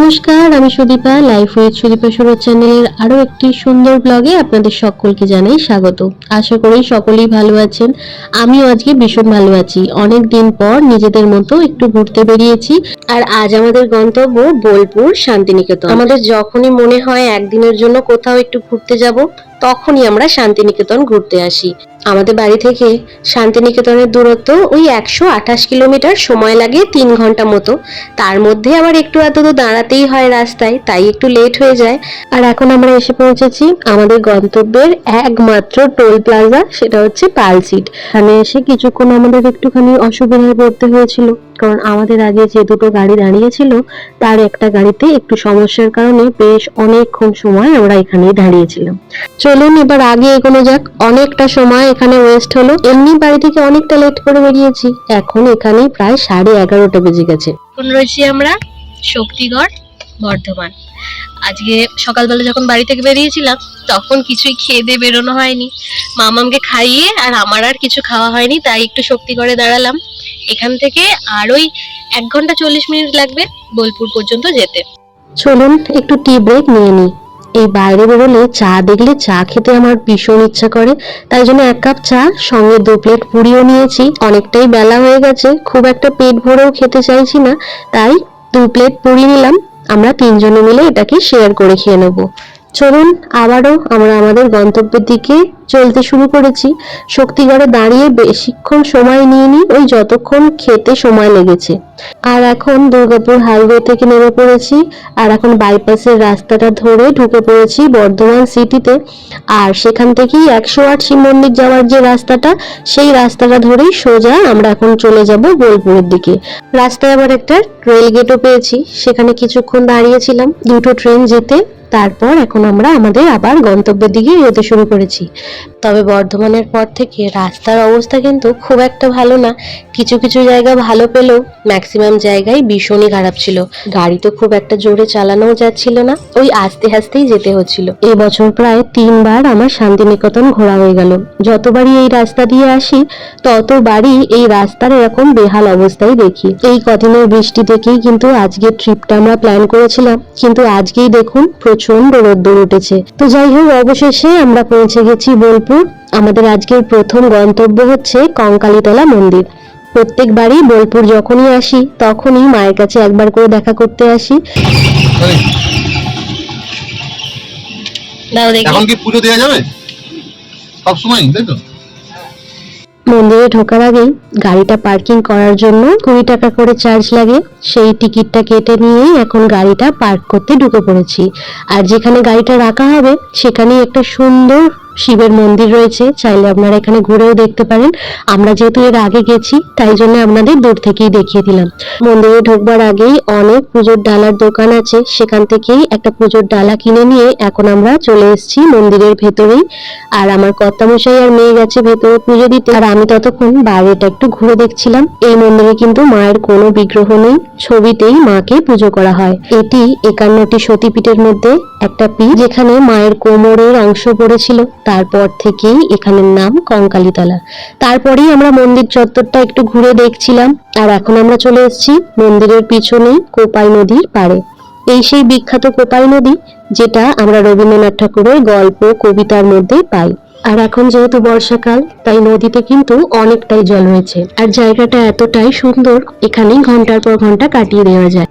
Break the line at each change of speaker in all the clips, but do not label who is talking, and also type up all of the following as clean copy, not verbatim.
নমস্কার, আমি Sudipa. Life with Sudipa Suraj চ্যানেলের আরো একটি সুন্দর ব্লগে আপনাদের সকলকে জানাই স্বাগত। আশা করি সকলেই ভালো আছেন। আমিও আজকে ভীষণ ভালো আছি। অনেক দিন পর নিজেদের মতো একটু ঘুরতে বেরিয়েছি। আর আজ আমাদের গন্তব্য বোলপুর শান্তিনিকেতন। আমাদের যখনই মনে হয় একদিনের জন্য কোথাও একটু ঘুরতে যাব, তখনই আমরা শান্তিনিকেতন ঘুরতে আসি। আমাদের বাড়ি থেকে শান্তিনিকেতনের দূরত্ব ওই 128 কিলোমিটার, সময় লাগে 3 ঘন্টা মতো। তার মধ্যে আবার একটু এত তো দাঁড়াতেই হয় রাস্তায়, তাই একটু লেট হয়ে যায়। আর এখন আমরা এসে পৌঁছেছি আমাদের গন্তব্যের একমাত্র টোল প্লাজা, সেটা হচ্ছে পালসিট। এখানে এসে কিছুক্ষণ আমাদের একটুখানি অসুবিধায় পড়তে হয়েছিল, কারণ আমাদের আগে যে দুটো গাড়ি দাঁড়িয়েছিল তার একটা গাড়িতে একটু সমস্যার কারণে বেশ অনেকক্ষণ সময় আমরা এখানেই দাঁড়িয়েছিলাম। চলুন এবার আগে এগোনো যাক। অনেকটা সময় এখানে ওয়েস্ট হলো, এমনি বাড়ি থেকে অনেকটা লেট করে বেরিয়েছি। এখন এখানে প্রায় 11:30 বেজে গেছে। এখন রয়েছি আমরা শক্তিগড় বর্ধমান। আজকে সকালবেলা যখন বাড়ি থেকে বেরিয়েছিলাম তখন কিছুই খেয়ে দিয়ে বেরোনো হয়নি, মামামকে খাইয়ে আর আমার আর কিছু খাওয়া হয়নি, তাই একটু শক্তিগড়ে দাঁড়ালাম। এখান থেকে আর ওই 1 ঘন্টা 40 মিনিট লাগবে বোলপুর পর্যন্ত যেতে। চলুন একটু টি ব্রেক নিয়ে নিই। এই বাইরে বেরোলে চা দেখলে চা খেতে আমার ভীষণ ইচ্ছা করে, তাই জন্য 1 কাপ চা সঙ্গে 2 প্লেট পুরিও নিয়েছি। অনেকটাই বেলা হয়ে গেছে, খুব একটা পেট ভরেও খেতে চাইছি না, তাই 2 প্লেট পুরি নিলাম। আমরা 3 জনে মিলে এটাকে শেয়ার করে খেয়ে নেবো। চলুন আবারও আমরা আমাদের গন্তব্যের দিকে চলতে শুরু করেছি। শক্তিগড়ে দাঁড়িয়ে বেশিক্ষণ সময় নিইনি, ওই যতক্ষণ খেতে সময় লেগেছে। আর এখন দুর্গাপুর হাইওয়ে থেকে নেমে পড়েছি, আর এখন বাইপাসের রাস্তাটা ধরে ঢুকে পড়েছি বর্ধমান সিটিতে। আর সেখান থেকেই 108 শিব মন্দির যাওয়ার যে রাস্তাটা, সেই রাস্তাটা ধরেই সোজা আমরা এখন চলে যাব বোলপুরের দিকে। রাস্তায় আবার একটা রেল গেটও পেয়েছি, সেখানে কিছুক্ষণ দাঁড়িয়েছিলাম দুটো ট্রেন যেতে। তারপর এখন আমরা আমাদের আবার গন্তব্যের দিকে যেতে শুরু করেছি। তবে বর্ধমানের পর থেকে রাস্তার অবস্থা কিন্তু খুব একটা ভালো না। কিছু কিছু জায়গা ভালো পেলেও ম্যাক্সিমাম জায়গায় ভীষণই খারাপ ছিল। গাড়ি তো খুব একটা জোরে চালানোও যাচ্ছিল না, ওই আস্তে আস্তেই যেতে হচ্ছিল। এবছর প্রায় 3 বার আমার শান্তিনিকেতন ঘোরা হয়ে গেল। যতবারই এই রাস্তা দিয়ে আসি ততবারই এই রাস্তার এরকম বেহাল অবস্থায় দেখি। এই কদিনের বৃষ্টি দেখেই কিন্তু আজকের ট্রিপটা আমরা প্ল্যান করেছিলাম, কিন্তু আজকেই দেখুন প্রচন্ড রোদ্দুর উঠেছে। তো যাই হোক, অবশেষে আমরা পৌঁছে গেছি বোলপুর। আমাদের আজকের প্রথম গন্তব্য হচ্ছে কঙ্কালীতলা মন্দির। প্রত্যেকবারই বোলপুর যখনই আসি তখনই মায়ের কাছে একবার করে দেখা করতে আসি।
এখন কি পুজো দেওয়া যাবে সব সময়, তাই তো?
মন্দিরে ঢোকার আগেই গাড়িটা পার্কিং করার জন্য 20 টাকা করে চার্জ লাগে। সেই টিকিটটা কেটে নিয়েই এখন গাড়িটা পার্ক করতে ঢুকে পড়েছি। আর যেখানে গাড়িটা রাখা হবে সেখানেই একটা সুন্দর শিবের মন্দির রয়েছে, চাইলে আপনারা এখানে ঘুরেও দেখতে পারেন। আমরা যেহেতু এর আগে গেছি তাই জন্য আপনাদের দূর থেকেই দেখিয়ে দিলাম। মন্দিরে ঢোকবার আগেই অনেক পুজোর ডালার দোকান আছে, সেখান থেকেই একটা পুজোর ডালা কিনে নিয়ে এখন আমরা চলে এসেছি মন্দিরের ভেতরেই। আর আমার কর্তামশাই আর মেয়ে গেছে ভেতরে পুজো দিতে, আর আমি ততক্ষণ বাইরেটা একটু ঘুরে দেখছিলাম। এই মন্দিরে কিন্তু মায়ের কোনো বিগ্রহ নেই, ছবিতেই মাকে পুজো করা হয়। এটি 51টি সতীপীঠের মধ্যে একটা পীঠ, যেখানে মায়ের কোমরের অংশ পড়েছিল। তারপর থেকেই এখানের নাম কঙ্কালীতলা। তারপরেই আমরা মন্দির চত্বরটা একটু ঘুরে দেখছিলাম। আর এখন আমরা চলে এসেছি মন্দিরের পিছনে কোপাই নদীর পাড়ে। এই সেই বিখ্যাত কোপাই নদী, যেটা আমরা রবীন্দ্রনাথ ঠাকুরের গল্প কবিতার মধ্যে পাই। আর এখন যেহেতু বর্ষাকাল, তাই নদীতে কিন্তু অনেকটাই জল হয়েছে। আর জায়গাটা এতটাই সুন্দর, এখানে ঘন্টার পর ঘন্টা কাটিয়ে দেওয়া যায়।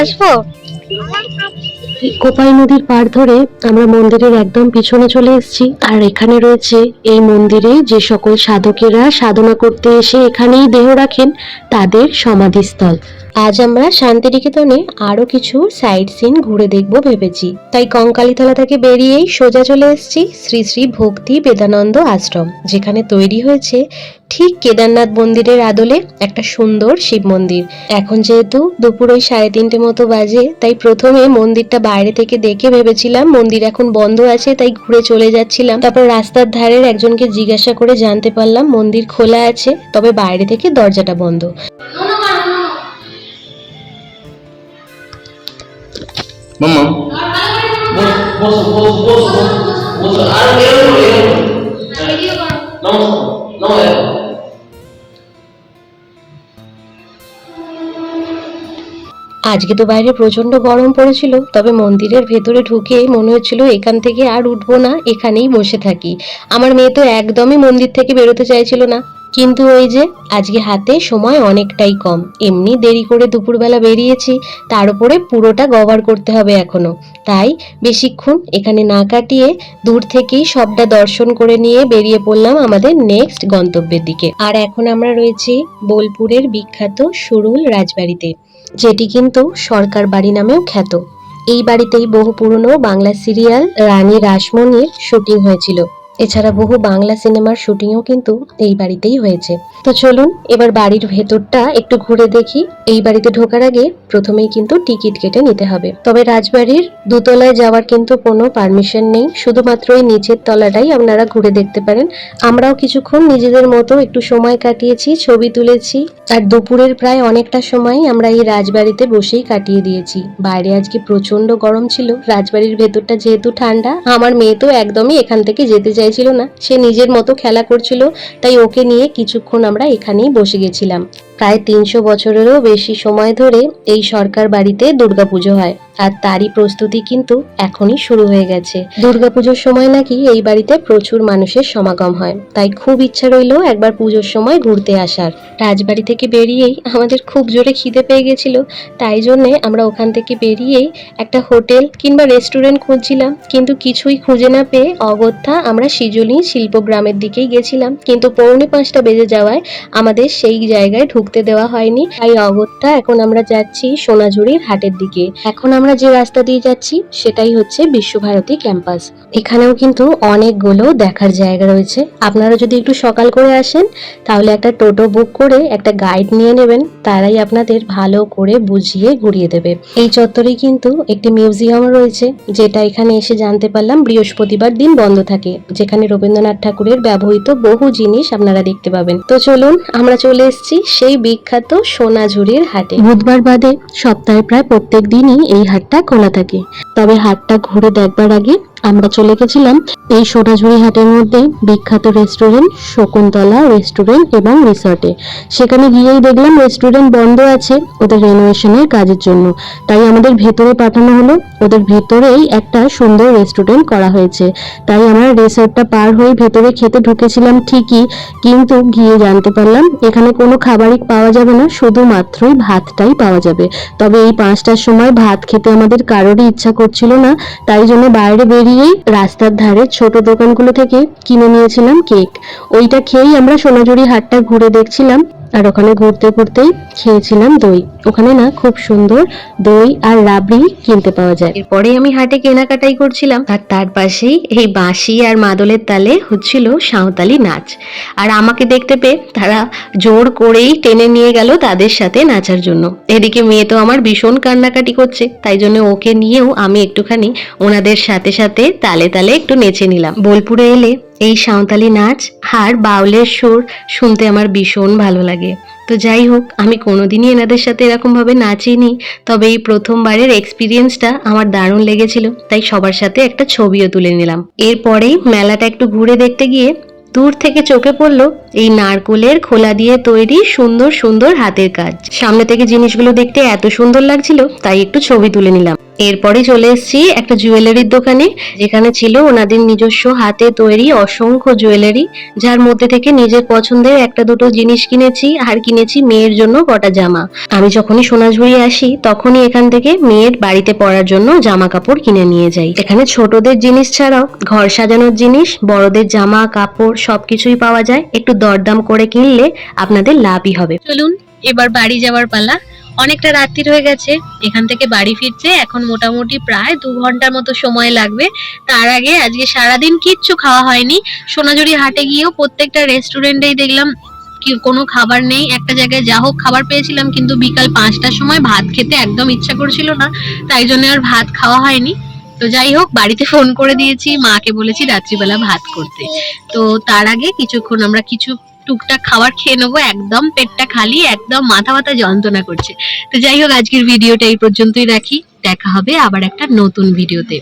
আসবো। কোপাই নদীর পাড় ধরে আমরা মন্দিরের একদম পিছনে চলে এসেছি। আর এখানে রয়েছে এই মন্দিরে যে সকল সাধকেরা সাধনা করতে এসে এখানেই দেহ রাখেন, তাদের সমাধিস্থল। আজ আমরা শান্তিনিকেতনে আরো কিছু সাইট সিন ঘুরে দেখবো ভেবেছি, তাই কঙ্কালীতলা থেকে বেরিয়েই সোজা চলে এসেছি শ্রী শ্রী ভক্তি বেদানন্দ আশ্রম, যেখানে তৈরি হয়েছে ঠিক কেদারনাথ মন্দিরের আদলে একটা সুন্দর শিব মন্দির। এখন যেহেতু দুপুর ওই 3:30 মতো বাজে, তাই প্রথমে মন্দিরটা বাইরে থেকে দেখে ভেবেছিলাম মন্দির এখন বন্ধ আছে, তাই ঘুরে চলে যাচ্ছিলাম। তারপর রাস্তার ধারের একজনকে জিজ্ঞাসা করে জানতে পারলাম মন্দির খোলা আছে, তবে বাইরে থেকে দরজাটা বন্ধ।
মাম্মা বস বস বস বস বস আর
আজকে তো বাইরে প্রচন্ড গরম পড়েছিল, তবে মন্দিরের ভেতরে ঢুকে মনে হচ্ছিল এখান থেকে আর উঠবো না, এখানেই বসে থাকি। আমার মেয়ে তো একদমই মন্দির থেকে বেরোতে চাইছিল না, কিন্তু ওই যে আজকে হাতে সময় অনেকটাই কম। এমনি দেরি করে দুপুরবেলা বেরিয়েছি, তার উপরে পুরোটা কভার করতে হবে এখনো, তাই বেশিক্ষণ এখানে না কাটিয়ে দূর থেকেই সবটা দর্শন করে নিয়ে বেরিয়ে পড়লাম আমাদের নেক্সট গন্তব্যের দিকে। আর এখন আমরা রয়েছি বোলপুরের বিখ্যাত সুরুল রাজবাড়িতে, যেটি কিন্তু সরকার বাড়ি নামেও খ্যাত। এই বাড়িতেই বহু পুরনো বাংলা সিরিয়াল রানী রাসমণির শুটিং হয়েছিল। এছাড়া বহু বাংলা সিনেমার শুটিংও কিন্তু এই বাড়িতেই হয়েছে। তো চলুন এবার বাড়ির ভেতরটা একটু ঘুরে দেখি। এই বাড়িতে ঢোকার আগে প্রথমেই কিন্তু টিকিট কেটে নিতে হবে। তবে রাজবাড়ির দোতলায় যাওয়ার কিন্তু কোনো পারমিশন নেই, শুধুমাত্র এই নিচের তলাটাই আপনারা ঘুরে দেখতে পারেন। আমরাও কিছুক্ষণ নিজেদের মতো একটু সময় কাটিয়েছি, ছবি তুলেছি, আর দুপুরের প্রায় অনেকটা সময় আমরা এই রাজবাড়িতে বসেই কাটিয়ে দিয়েছি। বাইরে আজকে প্রচন্ড গরম ছিল, রাজবাড়ির ভেতরটা যেহেতু ঠান্ডা, আমার মেয়ে তো একদমই এখান থেকে যেতে চাইছিল না, সে নিজের মতো খেলা করছিল, তাই ওকে নিয়ে কিছুক্ষণ আমরা এখানেই বসে গেছিলাম। প্রায় 300 বছরেরও বেশি সময় ধরে এই সরকার বাড়িতে দুর্গাপুজো হয়, আর তারই প্রস্তুতি কিন্তু এখনই শুরু হয়ে গেছে। দুর্গাপুজোর সময় নাকি এই বাড়িতে প্রচুর মানুষের সমাগম হয়, তাই খুব ইচ্ছা রইল একবার পুজোর সময় ঘুরতে আসার। রাজবাড়ি থেকে বেরিয়েই আমাদের খুব জোরে খিদে পেয়ে গেছিল, তাই জন্যে আমরা ওখান থেকে বেরিয়েই একটা হোটেল কিংবা রেস্টুরেন্ট খুঁজছিলাম, কিন্তু কিছুই খুঁজে না পেয়ে অগত্যা আমরা শিজুলি শিল্পগ্রামের দিকেই গেছিলাম। কিন্তু 4:45 বেজে যাওয়ায় আমাদের সেই জায়গায় ঢুকতে দেওয়া হয়নি, তাই অগত্যা এখন আমরা যাচ্ছি সোনাঝুরির হাটের দিকে। এখন আমরা যে রাস্তা দিয়ে যাচ্ছি সেটাই হচ্ছে বিশ্বভারতী ক্যাম্পাস। এখানেও কিন্তু অনেকগুলো দেখার জায়গা রয়েছে। আপনারা যদি একটু সকাল করে আসেন তাহলে একটা টোটো বুক করে একটা গাইড নিয়ে নেবেন, তারাই আপনাদের ভালো করে বুঝিয়ে ঘুরিয়ে দেবে। এই চত্বরেই কিন্তু একটি মিউজিয়াম রয়েছে, যেটা এখানে এসে জানতে পারলাম বৃহস্পতিবার দিন বন্ধ থাকে, যেখানে রবীন্দ্রনাথ ঠাকুরের ব্যবহৃত বহু জিনিস আপনারা দেখতে পাবেন। তো চলুন আমরা চলে এসেছি সেই বিখ্যাত সোনাঝুরির হাটে। বুধবার বাদে সপ্তাহে প্রায় প্রত্যেক দিনই এই হাটটা খোলা থাকে, তবে হাটটা ঘুরে দেখবার আগে আমরা চলে গেছিলাম এই সোনাঝুরি হাটের মধ্যে বিখ্যাত রেস্টুরেন্ট শকুন্তলা রেস্টুরেন্ট এবং রিসর্টে। সেখানে গিয়েই দেখলাম রেস্টুরেন্ট বন্ধ আছে ওদের রেনোভেশনের কাজের জন্য, তাই আমাদের ভেতরে পাঠানো হলো। ওদের ভেতরেই একটা সুন্দর রেস্টুরেন্ট করা হয়েছে, তাই আমরা রিসর্টটা পার হয়ে ভেতরে খেতে ঢুকেছিলাম ঠিকই, কিন্তু গিয়ে জানতে পারলাম এখানে কোনো খাবারই পাওয়া যাবে না, শুধুমাত্রই ভাতটাই পাওয়া যাবে। তবে এই 5টার সময় ভাত খেতে আমাদের কারোরই ইচ্ছা করছিল না, তাই জন্য বাইরে বেরিয়েই রাস্তার ধারে ছোট দোকানগুলো থেকে কিনে নিয়েছিলাম কেক। ওইটা খেয়েই আমরা সোনাঝুরি হাটটা ঘুরে দেখছিলাম, আর ওখানে ঘুরতে ঘুরতেই খেয়েছিলাম দই। ওখানে না খুব সুন্দর দই আর রাবড়ি কিনতে পাওয়া যায়। এরপরে আমি হাটে কেনাকাটাই করছিলাম, আর তার পাশেই এই বাঁশি আর মাদলের তালে হচ্ছিল সাঁওতালি নাচ। আর আমাকে দেখতে পেয়ে তারা জোর করেই টেনে নিয়ে গেল তাদের সাথে নাচার জন্য। এদিকে মেয়ে তো আমার ভীষণ কান্নাকাটি করছে, তাই জন্য ওকে নিয়েও আমি একটুখানি ওনাদের সাথে সাথে তালে তালে একটু নেচে নিলাম। বোলপুরে এলে এই সাঁওতালি নাচ আর বাউলের সুর শুনতে আমার ভীষণ ভালো লাগে। তো যাই হোক, আমি কোনোদিনই এনাদের সাথে এরকম ভাবে নাচিনি, তবে এই প্রথমবারের এক্সপিরিয়েন্সটা আমার দারুণ লেগেছিল, তাই সবার সাথে একটা ছবিও তুলে নিলাম। এরপরেই মেলাটা একটু ঘুরে দেখতে গিয়ে দূর থেকে চোখে পড়লো এই নারকোলের খোলা দিয়ে তৈরি সুন্দর সুন্দর হাতের কাজ। সামনে থেকে জিনিসগুলো দেখতে এত সুন্দর লাগছিল, তাই একটু ছবি তুলে নিলাম। এরপরে চলে এসেছি একটা জুয়েলারির দোকানে, যেখানে ছিল ওনাদের নিজস্ব হাতে তৈরি অসংখ্য জুয়েলারি, যার মধ্যে থেকে নিজের পছন্দের একটা দুটো জিনিস কিনেছি, আর কিনেছি মেয়ের জন্য কটা জামা। আমি যখনই সোনাঝুরি আসি তখনই এখান থেকে মেয়ের বাড়িতে পরার জন্য জামা কাপড় কিনে নিয়ে যাই। এখানে ছোটদের জিনিস ছাড়াও ঘর সাজানোর জিনিস, বড়দের জামা কাপড় সবকিছুই পাওয়া যায়। একটু দরদাম করে কিনলে আপনাদের লাভই হবে। চলুন এবার বাড়ি যাওয়ার পালা। অনেকটা রাত্রির হয়ে গেছে, এখান থেকে বাড়ি ফিরতে এখন মোটামুটি প্রায় 2 ঘন্টার মতো সময় লাগবে। তার আগে আজকে সারাদিন কিচ্ছু খাওয়া হয়নি। সোনাঝুরি হাটে গিয়েও প্রত্যেকটা রেস্টুরেন্টেই দেখলাম কি কোনো খাবার নেই। একটা জায়গায় যা হোক খাবার পেয়েছিলাম, কিন্তু বিকাল 5টার সময় ভাত খেতে একদম ইচ্ছা করছিল না, তাই জন্য আর ভাত খাওয়া হয়নি। তো যাই হোক, বাড়িতে ফোন করে দিয়েছি, মাকে বলেছি রাত্রিবেলা ভাত করতে। তো তার আগে কিছুক্ষণ আমরা কিছু টুকটাক খাবার খেয়ে নেবো, একদম পেটটা খালি, একদম মাথা ব্যথা যন্ত্রণা করছে। তো যাই হোক, আজকের ভিডিওটা এই পর্যন্তই রাখি, দেখা হবে আবার একটা নতুন ভিডিওতে।